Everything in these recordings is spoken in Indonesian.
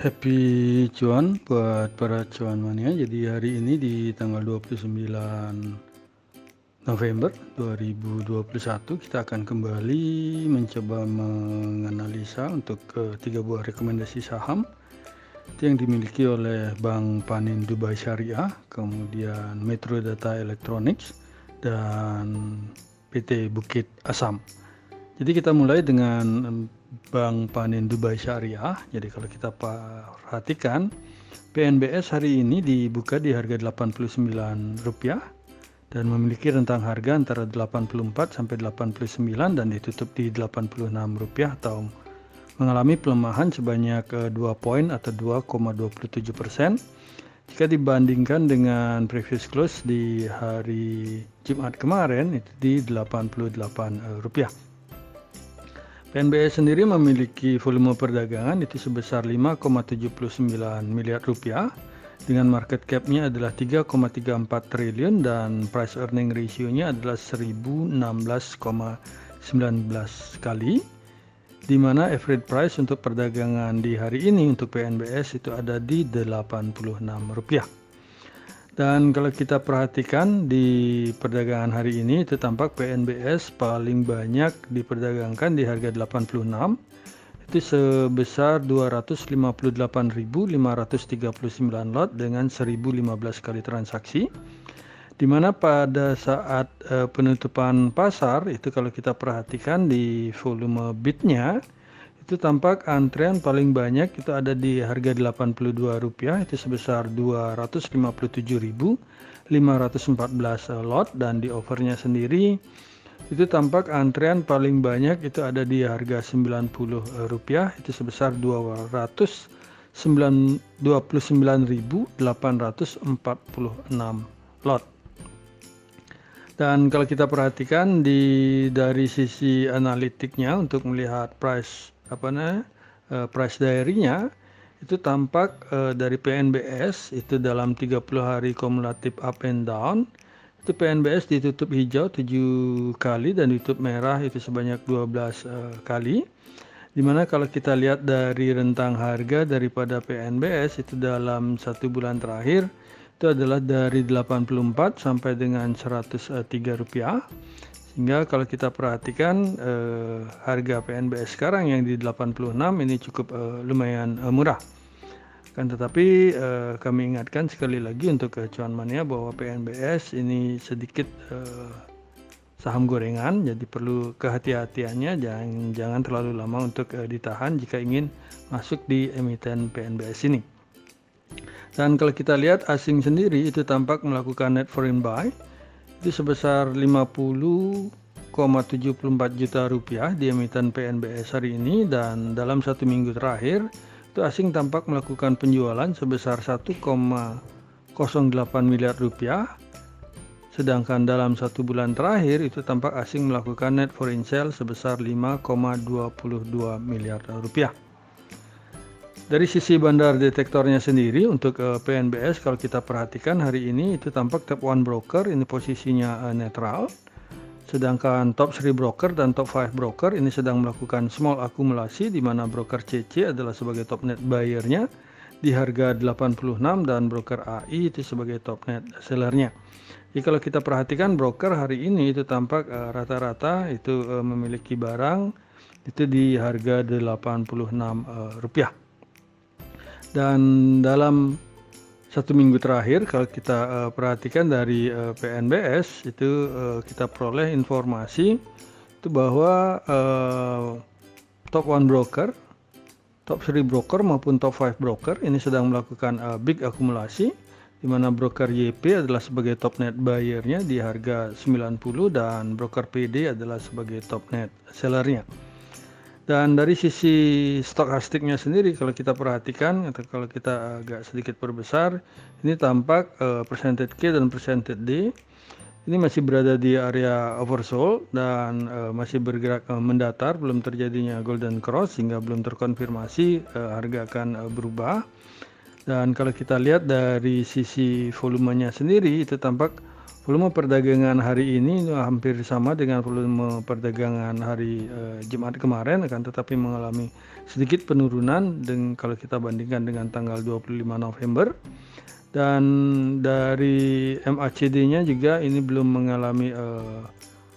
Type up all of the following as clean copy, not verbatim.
Happy cuan buat para cuan mania. Jadi hari ini di tanggal 29 November 2021 kita akan kembali mencoba menganalisa untuk tiga buah rekomendasi saham yang dimiliki oleh Bank Panin Dubai Syariah, kemudian Metro Data Electronics, dan PT Bukit Asam. Jadi kita mulai dengan Bank Panin Dubai Syariah. Jadi kalau kita perhatikan, PNBS hari ini dibuka di harga Rp89 dan memiliki rentang harga antara 84 sampai 89 dan ditutup di Rp86 atau mengalami pelemahan sebanyak 2 poin atau 2,27% jika dibandingkan dengan previous close di hari Jumat kemarin itu di Rp88. PNBS sendiri memiliki volume perdagangan itu sebesar Rp5,79 miliar dengan market cap-nya adalah 3,34 triliun dan price earning ratio-nya adalah 1016,19 kali, di mana average price untuk perdagangan di hari ini untuk PNBS itu ada di Rp86. Dan kalau kita perhatikan di perdagangan hari ini itu tampak PNBS paling banyak diperdagangkan di harga 86 itu sebesar 258.539 lot dengan 1015 kali transaksi, di mana pada saat penutupan pasar itu kalau kita perhatikan di volume bidnya itu tampak antrean paling banyak itu ada di harga Rp82 itu sebesar 257.514 lot, dan di overnya sendiri itu tampak antrean paling banyak itu ada di harga Rp90 itu sebesar 229.846 lot. Dan kalau kita perhatikan dari sisi analitiknya untuk melihat price diary-nya itu tampak dari PNBS itu dalam 30 hari kumulatif up and down itu PNBS ditutup hijau 7 kali dan ditutup merah itu sebanyak 12 kali, dimana kalau kita lihat dari rentang harga daripada PNBS itu dalam 1 bulan terakhir itu adalah dari 84 sampai dengan Rp103. Sehingga kalau kita perhatikan harga PNBS sekarang yang di 86 ini cukup lumayan murah. Kan tetapi kami ingatkan sekali lagi untuk cuan mania bahwa PNBS ini sedikit saham gorengan, jadi perlu kehati-hatiannya, jangan terlalu lama untuk ditahan jika ingin masuk di emiten PNBS ini. Dan kalau kita lihat asing sendiri itu tampak melakukan net foreign buy itu sebesar Rp50,74 juta di emiten PNBS hari ini, dan dalam 1 minggu terakhir itu asing tampak melakukan penjualan sebesar Rp1,08 miliar, sedangkan dalam 1 bulan terakhir itu tampak asing melakukan net foreign sale sebesar Rp5,22 miliar. Dari sisi bandar detektornya sendiri untuk PNBS kalau kita perhatikan hari ini itu tampak top 1 broker ini posisinya netral, sedangkan top 3 broker dan top 5 broker ini sedang melakukan small akumulasi, di mana broker CC adalah sebagai top net buyer-nya di harga 86 dan broker AI itu sebagai top net seller-nya. Jadi kalau kita perhatikan broker hari ini itu tampak rata-rata itu memiliki barang itu di harga Rp86. Dan dalam 1 minggu terakhir kalau kita perhatikan dari PNBS itu kita peroleh informasi itu bahwa top 1 broker, top 3 broker maupun top 5 broker ini sedang melakukan big akumulasi, di mana broker YP adalah sebagai top net buyer-nya di harga 90 dan broker PD adalah sebagai top net seller-nya. Dan dari sisi stokastiknya sendiri kalau kita perhatikan atau kalau kita agak sedikit perbesar, ini tampak percentage K dan percentage D ini masih berada di area oversold dan masih bergerak mendatar, belum terjadinya golden cross sehingga belum terkonfirmasi harga akan berubah. Dan kalau kita lihat dari sisi volumenya sendiri itu tampak Volume perdagangan hari ini hampir sama dengan volume perdagangan hari Jumat kemarin, akan tetapi mengalami sedikit penurunan kalau kita bandingkan dengan tanggal 25 November. Dan dari MACD-nya juga ini belum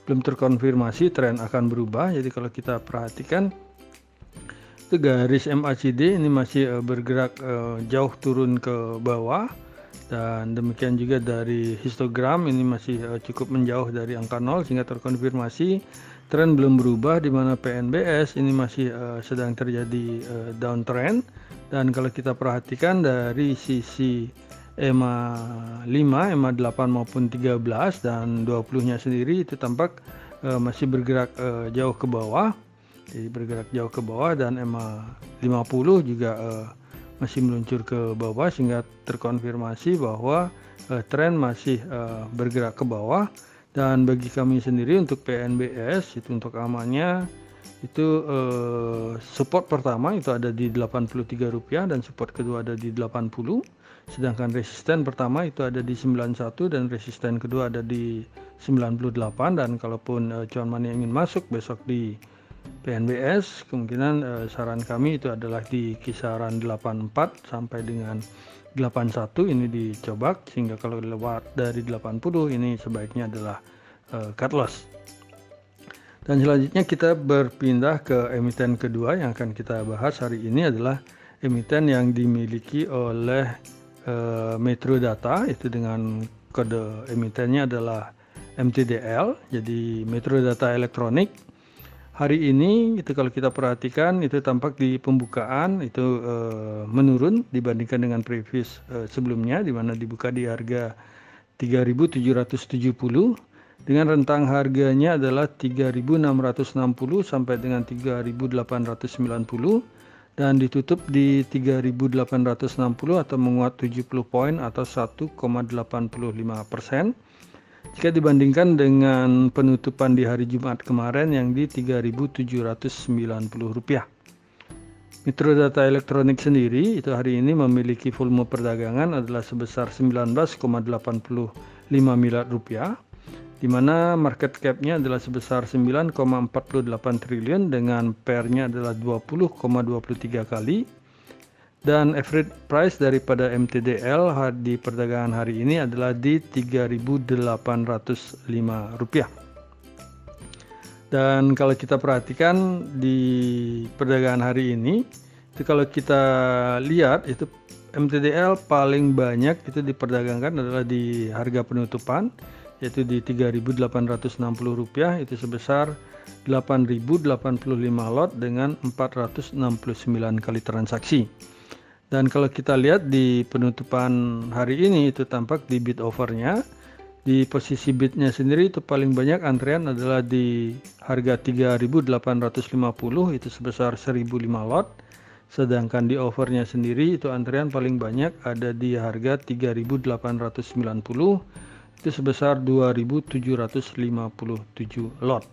terkonfirmasi tren akan berubah. Jadi kalau kita perhatikan itu garis MACD ini masih bergerak jauh turun ke bawah. Dan demikian juga dari histogram ini masih cukup menjauh dari angka 0 sehingga terkonfirmasi tren belum berubah, di mana PNBS ini masih sedang terjadi downtrend. Dan kalau kita perhatikan dari sisi EMA 5, EMA 8 maupun 13 dan 20-nya sendiri itu tampak masih bergerak jauh ke bawah. Jadi bergerak jauh ke bawah, dan EMA 50 juga masih meluncur ke bawah sehingga terkonfirmasi bahwa tren masih bergerak ke bawah. Dan bagi kami sendiri untuk PNBS itu untuk amannya itu support pertama itu ada di Rp83 dan support kedua ada di 80, sedangkan resisten pertama itu ada di 91 dan resisten kedua ada di 98. Dan kalaupun cuan money ingin masuk besok di PNBS, kemungkinan saran kami itu adalah di kisaran 84 sampai dengan 81 ini dicoba, sehingga kalau lewat dari 80 ini sebaiknya adalah cut loss. Dan selanjutnya kita berpindah ke emiten kedua yang akan kita bahas hari ini adalah emiten yang dimiliki oleh Metro Data, itu dengan kode emitennya adalah MTDL, jadi Metro Data Elektronik. Hari ini itu kalau kita perhatikan itu tampak di pembukaan itu menurun dibandingkan dengan previous sebelumnya, di mana dibuka di harga 3.770 dengan rentang harganya adalah 3.660 sampai dengan 3.890 dan ditutup di 3.860 atau menguat 70 poin atau 1,85%. Jika dibandingkan dengan penutupan di hari Jumat kemarin yang di Rp3.790. Metro Data Elektronik sendiri itu hari ini memiliki volume perdagangan adalah sebesar 19,85 miliar rupiah, di mana market cap-nya adalah sebesar 9,48 triliun dengan PER-nya adalah 20,23 kali. Dan average price daripada MTDL di perdagangan hari ini adalah di Rp3.805. Dan kalau kita perhatikan di perdagangan hari ini, itu kalau kita lihat itu MTDL paling banyak itu diperdagangkan adalah di harga penutupan, yaitu di Rp3.860, itu sebesar 8.085 lot dengan 469 kali transaksi. Dan kalau kita lihat di penutupan hari ini itu tampak di bid overnya, di posisi bidnya sendiri itu paling banyak antrian adalah di harga 3.850 itu sebesar 1.005 lot, sedangkan di overnya sendiri itu antrian paling banyak ada di harga 3.890 itu sebesar 2.757 lot.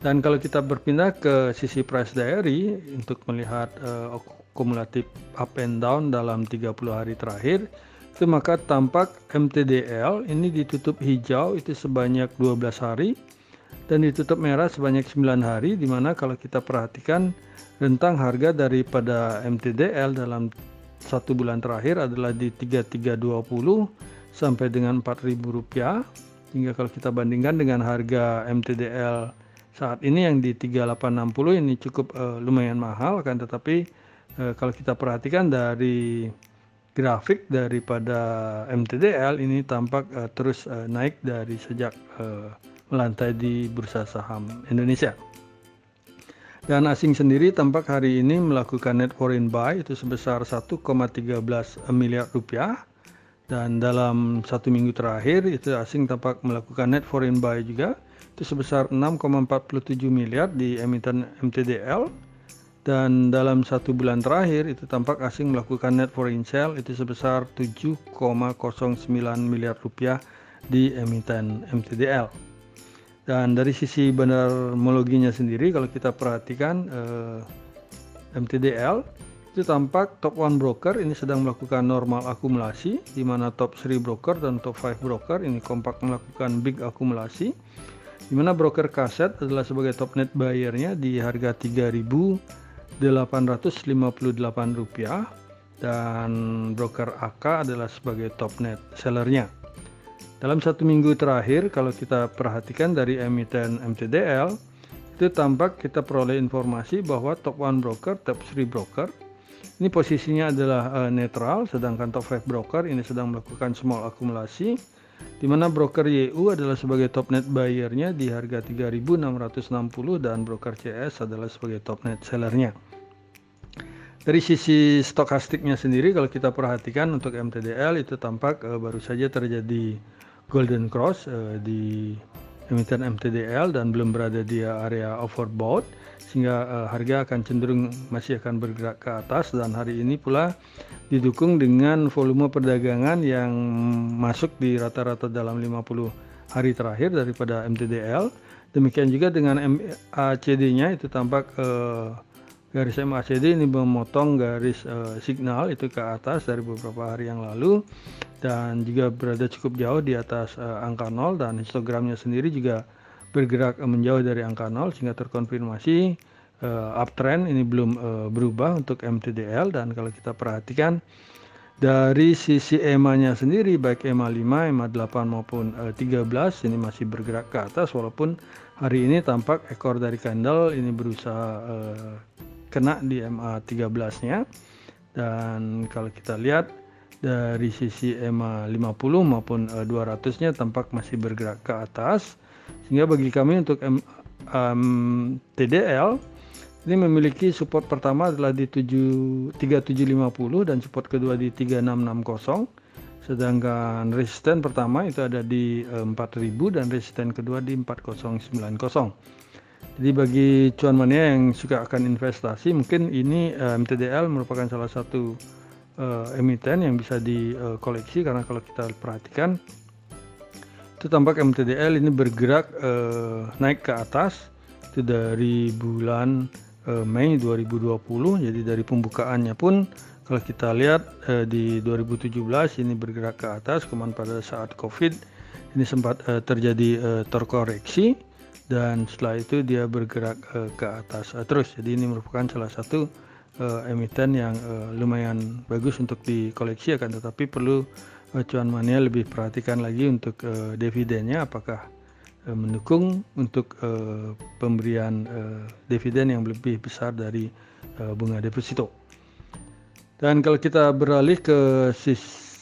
Dan kalau kita berpindah ke sisi price diary untuk melihat kumulatif up and down dalam 30 hari terakhir, itu maka tampak MTDL ini ditutup hijau itu sebanyak 12 hari dan ditutup merah sebanyak 9 hari, di mana kalau kita perhatikan rentang harga daripada MTDL dalam satu bulan terakhir adalah di 3.320 sampai dengan Rp4.000, hingga kalau kita bandingkan dengan harga MTDL saat ini yang di 3.860 ini cukup lumayan mahal, kan, tetapi kalau kita perhatikan dari grafik daripada MTDL ini tampak terus naik dari sejak melantai di bursa saham Indonesia. Dan asing sendiri tampak hari ini melakukan net foreign buy itu sebesar 1,13 miliar rupiah, dan dalam satu minggu terakhir itu asing tampak melakukan net foreign buy juga itu sebesar 6,47 miliar di emiten MTDL. Dan dalam satu bulan terakhir itu tampak asing melakukan net foreign sale itu sebesar 7,09 miliar rupiah di emiten MTDL. Dan dari sisi bandarmologinya sendiri kalau kita perhatikan MTDL itu tampak top 1 broker ini sedang melakukan normal akumulasi, di mana top 3 broker dan top 5 broker ini kompak melakukan big akumulasi, di mana broker kaset adalah sebagai top net buyer-nya di harga Rp3.858 dan broker AK adalah sebagai top net seller-nya. Dalam 1 minggu terakhir, kalau kita perhatikan dari emiten MTDL, itu tampak kita peroleh informasi bahwa top 1 broker, top 3 broker ini posisinya adalah netral, sedangkan top 5 broker ini sedang melakukan small akumulasi, di mana broker YU adalah sebagai top net buyer-nya di harga 3.660 dan broker CS adalah sebagai top net seller-nya. Dari sisi stokastiknya sendiri, kalau kita perhatikan untuk MTDL itu tampak baru saja terjadi golden cross di emiten MTDL dan belum berada di area overbought, sehingga harga akan cenderung masih akan bergerak ke atas, dan hari ini pula didukung dengan volume perdagangan yang masuk di rata-rata dalam 50 hari terakhir daripada MTDL. Demikian juga dengan MACD-nya itu tampak garis MACD ini memotong garis signal itu ke atas dari beberapa hari yang lalu dan juga berada cukup jauh di atas angka 0, dan histogramnya sendiri juga bergerak menjauh dari angka 0 sehingga terkonfirmasi uptrend ini belum berubah untuk MTDL. Dan kalau kita perhatikan dari sisi EMA-nya sendiri, baik EMA 5, EMA 8 maupun 13 ini masih bergerak ke atas, walaupun hari ini tampak ekor dari candle ini berusaha kena di EMA 13-nya. Dan kalau kita lihat dari sisi EMA 50 maupun 200-nya tampak masih bergerak ke atas, sehingga bagi kami untuk TDL ini memiliki support pertama adalah di 3750 dan support kedua di 3660, sedangkan resisten pertama itu ada di 4000 dan resisten kedua di 4090. Jadi bagi cuan mania yang suka akan investasi, mungkin ini MTDL merupakan salah satu emiten yang bisa dikoleksi, karena kalau kita perhatikan itu tampak MTDL ini bergerak naik ke atas itu dari bulan Mei 2020. Jadi dari pembukaannya pun kalau kita lihat di 2017 ini bergerak ke atas, kemudian pada saat COVID ini sempat terjadi terkoreksi dan setelah itu dia bergerak ke atas terus. Jadi ini merupakan salah satu emiten yang lumayan bagus untuk dikoleksi, akan tetapi perlu cuan mania lebih perhatikan lagi untuk dividennya, apakah mendukung untuk pemberian dividen yang lebih besar dari bunga deposito. Dan kalau kita beralih ke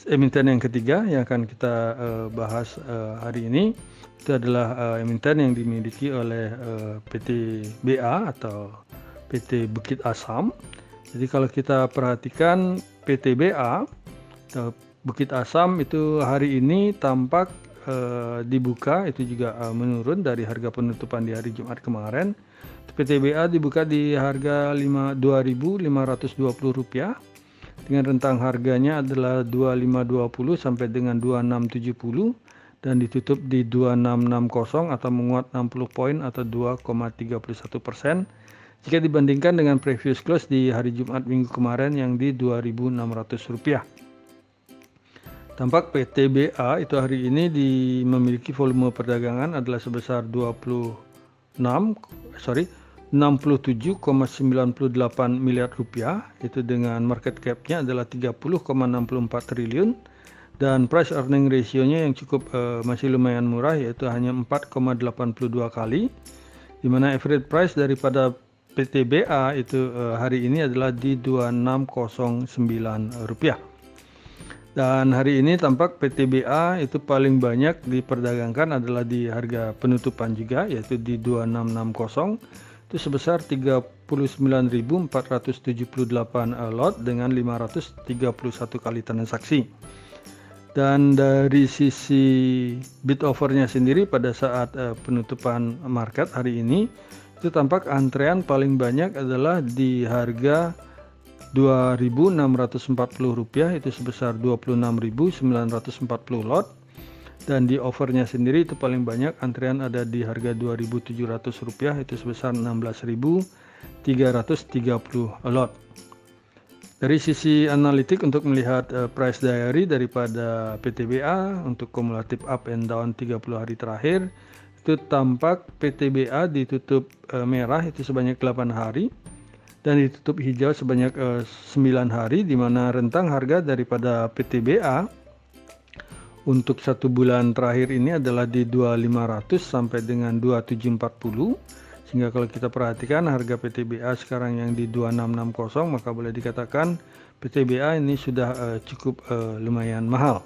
emiten yang ketiga yang akan kita bahas hari ini, itu adalah emiten yang dimiliki oleh PT BA atau PT Bukit Asam. Jadi kalau kita perhatikan PT BA atau Bukit Asam itu hari ini tampak dibuka itu juga menurun dari harga penutupan di hari Jumat kemarin. PT BA dibuka di harga Rp2.520 dengan rentang harganya adalah 2520 sampai dengan 2670 dan ditutup di 2660 atau menguat 60 poin atau 2,31% jika dibandingkan dengan previous close di hari Jumat minggu kemarin yang di Rp2.600. Tampak PT BA itu hari ini memiliki volume perdagangan adalah sebesar 67,98 miliar rupiah, itu dengan market cap-nya adalah 30,64 triliun dan price earning ratio-nya yang cukup masih lumayan murah, yaitu hanya 4,82 kali, di mana average price daripada PT BA itu hari ini adalah di Rp2609. Dan hari ini tampak PT BA itu paling banyak diperdagangkan adalah di harga penutupan juga, yaitu di 2660 itu sebesar 39.478 lot dengan 531 kali transaksi. Dan dari sisi bid offernya sendiri pada saat penutupan market hari ini itu tampak antrean paling banyak adalah di harga Rp2.640 itu sebesar 26.940 lot, dan di offernya sendiri itu paling banyak antrean ada di harga Rp2.700 itu sebesar 16.330 lot. Dari sisi analitik untuk melihat price diary daripada PTBA untuk kumulatif up and down 30 hari terakhir, itu tampak PTBA ditutup merah itu sebanyak 8 hari dan ditutup hijau sebanyak 9 hari, di mana rentang harga daripada PTBA untuk 1 bulan terakhir ini adalah di 2500 sampai dengan 2740. Sehingga kalau kita perhatikan harga PTBA sekarang yang di 2660, maka boleh dikatakan PTBA ini sudah cukup lumayan mahal.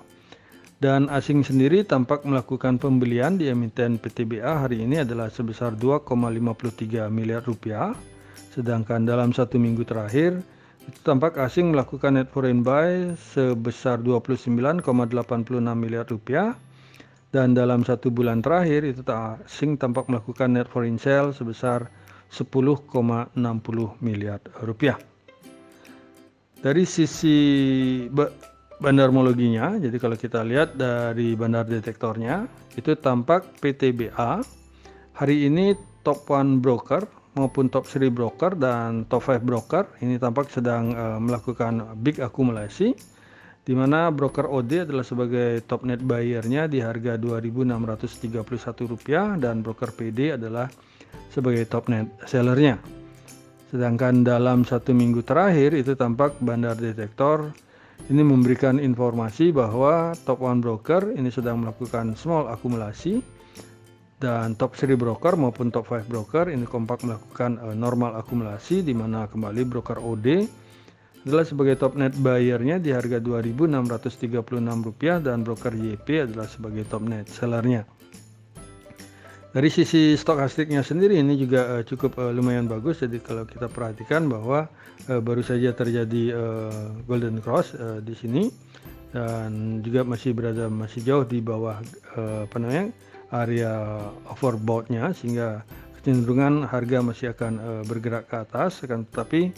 Dan asing sendiri tampak melakukan pembelian di emiten PTBA hari ini adalah sebesar 2,53 miliar rupiah. Sedangkan dalam 1 minggu terakhir itu tampak asing melakukan net foreign buy sebesar 29,86 miliar rupiah. Dan dalam 1 bulan terakhir itu asing tampak melakukan net foreign sale sebesar 10,60 miliar rupiah. Dari sisi bandarmologinya, jadi kalau kita lihat dari bandar detektornya, itu tampak PTBA hari ini top 1 broker maupun top 3 broker dan top 5 broker ini tampak sedang melakukan big akumulasi, di mana broker OD adalah sebagai top net buyer-nya di harga Rp2.631 dan broker PD adalah sebagai top net seller-nya. Sedangkan dalam 1 minggu terakhir itu tampak bandar detektor ini memberikan informasi bahwa top 1 broker ini sedang melakukan small akumulasi dan top 3 broker maupun top 5 broker ini kompak melakukan normal akumulasi, di mana kembali broker OD adalah sebagai top net buyer-nya di harga Rp2.636 dan broker YP adalah sebagai top net seller-nya. Dari sisi stokastiknya sendiri ini juga cukup lumayan bagus. Jadi kalau kita perhatikan bahwa baru saja terjadi golden cross di sini dan juga masih jauh di bawah area overbought-nya, sehingga kecenderungan harga masih akan bergerak ke atas. Akan tetapi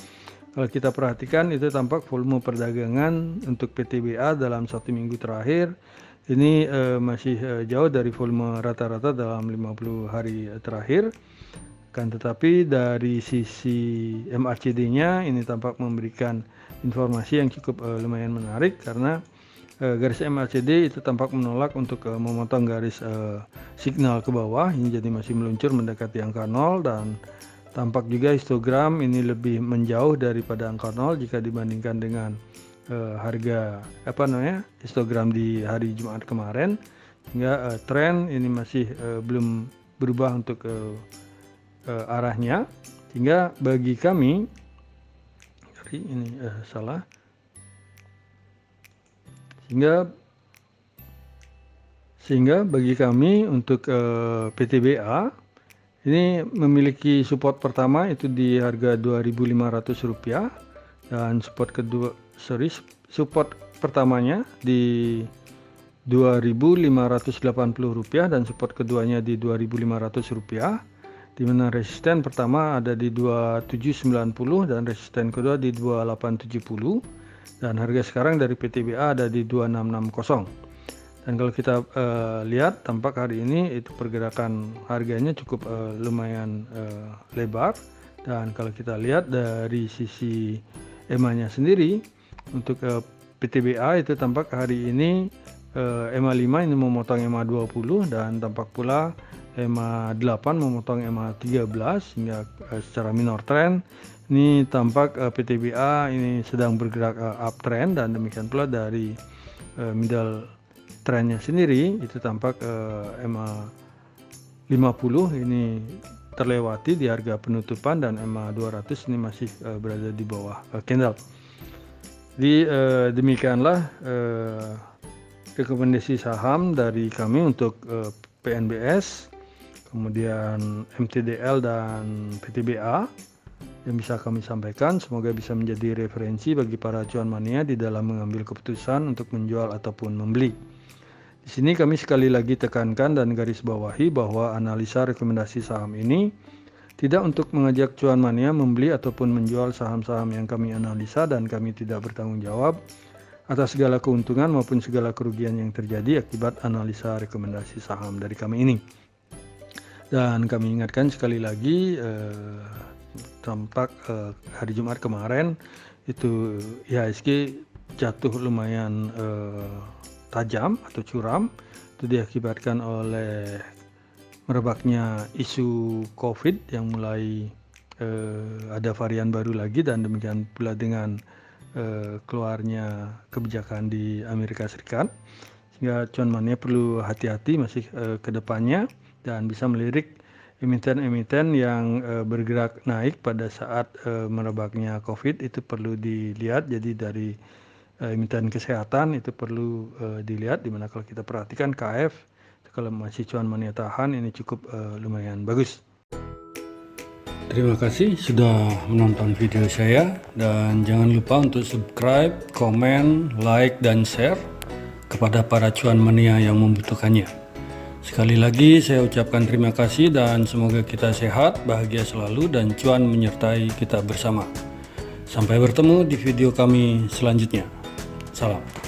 kalau kita perhatikan itu tampak volume perdagangan untuk PTBA dalam 1 minggu terakhir ini masih jauh dari volume rata-rata dalam 50 hari terakhir. Kan tetapi dari sisi MACD-nya ini tampak memberikan informasi yang cukup lumayan menarik, karena garis MACD itu tampak menolak untuk memotong garis signal ke bawah. Ini jadi masih meluncur mendekati angka 0 dan tampak juga histogram ini lebih menjauh daripada angka 0 jika dibandingkan dengan harga histogram di hari Jumat kemarin, hingga tren ini masih belum berubah untuk arahnya. Sehingga bagi kami sehingga bagi kami untuk PTBA ini memiliki support pertama itu di harga Rp2.500 dan support pertamanya di Rp2.580 dan support keduanya di Rp2.500, di mana resisten pertama ada di 2790 dan resisten kedua di 2870, dan harga sekarang dari PTBA ada di 2660. Dan kalau kita lihat tampak hari ini itu pergerakan harganya cukup lumayan lebar. Dan kalau kita lihat dari sisi EMA-nya sendiri untuk PTBA itu tampak hari ini EMA 5 ini memotong EMA 20 dan tampak pula EMA 8 memotong EMA 13, sehingga secara minor trend ini tampak PTBA ini sedang bergerak uptrend, dan demikian pula dari middle trennya sendiri itu tampak EMA 50 ini terlewati di harga penutupan dan EMA 200 ini masih berada di bawah candle. Jadi demikianlah rekomendasi saham dari kami untuk PNBS, kemudian MTDL dan PTBA yang bisa kami sampaikan. Semoga bisa menjadi referensi bagi para cuan mania di dalam mengambil keputusan untuk menjual ataupun membeli. Di sini kami sekali lagi tekankan dan garis bawahi bahwa analisa rekomendasi saham ini tidak untuk mengajak cuan mania membeli ataupun menjual saham-saham yang kami analisa, dan kami tidak bertanggung jawab atas segala keuntungan maupun segala kerugian yang terjadi akibat analisa rekomendasi saham dari kami ini. Dan kami ingatkan sekali lagi, tampak hari Jumat kemarin itu IHSG jatuh lumayan tajam atau curam. Itu diakibatkan oleh merebaknya isu COVID yang mulai ada varian baru lagi, dan demikian pula dengan keluarnya kebijakan di Amerika Serikat, sehingga cuan mania perlu hati-hati masih ke depannya dan bisa melirik emiten-emiten yang bergerak naik pada saat merebaknya COVID. Itu perlu dilihat. Jadi dari emiten kesehatan itu perlu dilihat, dimana kalau kita perhatikan KF kalau masih cuan mania tahan ini cukup lumayan bagus. Terima kasih sudah menonton video saya, dan jangan lupa untuk subscribe, komen, like, dan share kepada para cuan mania yang membutuhkannya. Sekali lagi saya ucapkan terima kasih dan semoga kita sehat, bahagia selalu, dan cuan menyertai kita bersama. Sampai bertemu di video kami selanjutnya. Salam.